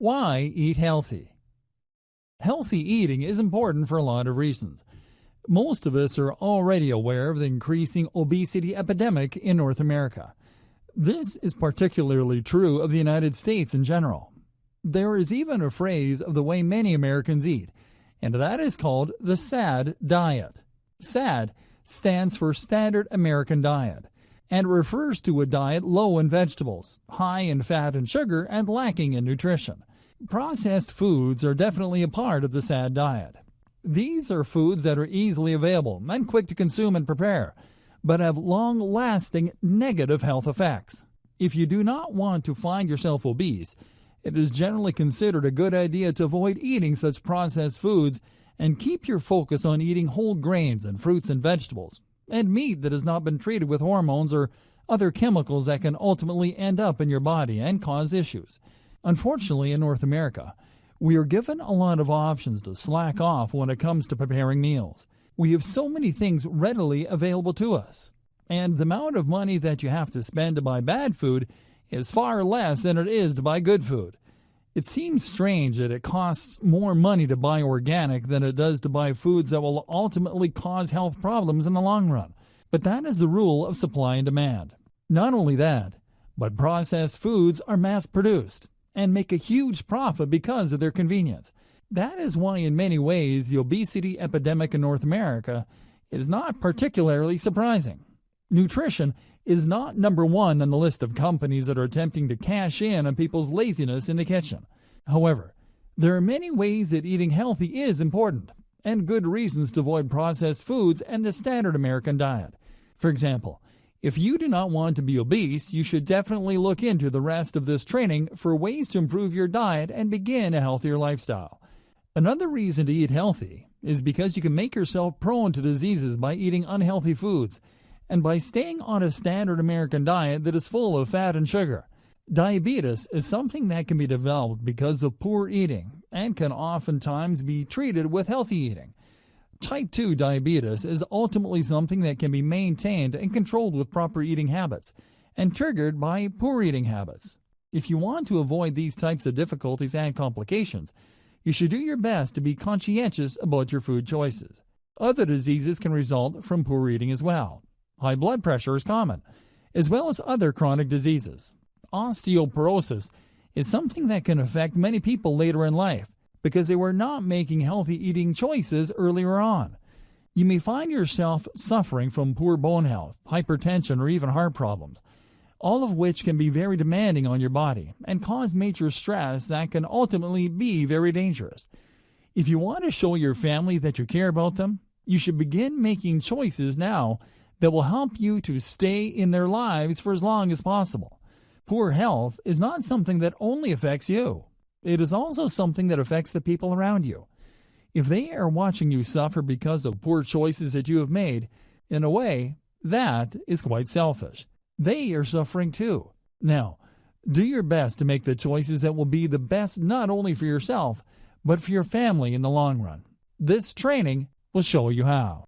Why eat healthy? Healthy eating is important for a lot of reasons. Most of us are already aware of the increasing obesity epidemic in North America. This is particularly true of the United States in general. There is even a phrase of the way many Americans eat, and that is called the SAD diet. SAD stands for Standard American Diet, and refers to a diet low in vegetables, high in fat and sugar, and lacking in nutrition. Processed foods are definitely a part of the SAD diet. These are foods that are easily available and quick to consume and prepare, but have long-lasting negative health effects. If you do not want to find yourself obese, it is generally considered a good idea to avoid eating such processed foods and keep your focus on eating whole grains and fruits and vegetables, and meat that has not been treated with hormones or other chemicals that can ultimately end up in your body and cause issues. Unfortunately, in North America, we are given a lot of options to slack off when it comes to preparing meals. We have so many things readily available to us, and the amount of money that you have to spend to buy bad food is far less than it is to buy good food. It seems strange that it costs more money to buy organic than it does to buy foods that will ultimately cause health problems in the long run. But that is the rule of supply and demand. Not only that, but processed foods are mass-produced and make a huge profit because of their convenience. That is why in many ways the obesity epidemic in North America is not particularly surprising. Nutrition is not number one on the list of companies that are attempting to cash in on people's laziness in the kitchen. However, there are many ways that eating healthy is important, and good reasons to avoid processed foods and the standard American diet. For example, if you do not want to be obese, you should definitely look into the rest of this training for ways to improve your diet and begin a healthier lifestyle. Another reason to eat healthy is because you can make yourself prone to diseases by eating unhealthy foods and by staying on a standard American diet that is full of fat and sugar. Diabetes is something that can be developed because of poor eating and can oftentimes be treated with healthy eating. Type 2 diabetes is ultimately something that can be maintained and controlled with proper eating habits and triggered by poor eating habits. If you want to avoid these types of difficulties and complications, you should do your best to be conscientious about your food choices. Other diseases can result from poor eating as well. High blood pressure is common, as well as other chronic diseases. Osteoporosis is something that can affect many people later in life because they were not making healthy eating choices earlier on. You may find yourself suffering from poor bone health, hypertension, or even heart problems, all of which can be very demanding on your body and cause major stress that can ultimately be very dangerous. If you want to show your family that you care about them, you should begin making choices now that will help you to stay in their lives for as long as possible. Poor health is not something that only affects you. It is also something that affects the people around you. If they are watching you suffer because of poor choices that you have made, in a way, that is quite selfish. They are suffering too. Now, do your best to make the choices that will be the best not only for yourself, but for your family in the long run. This training will show you how.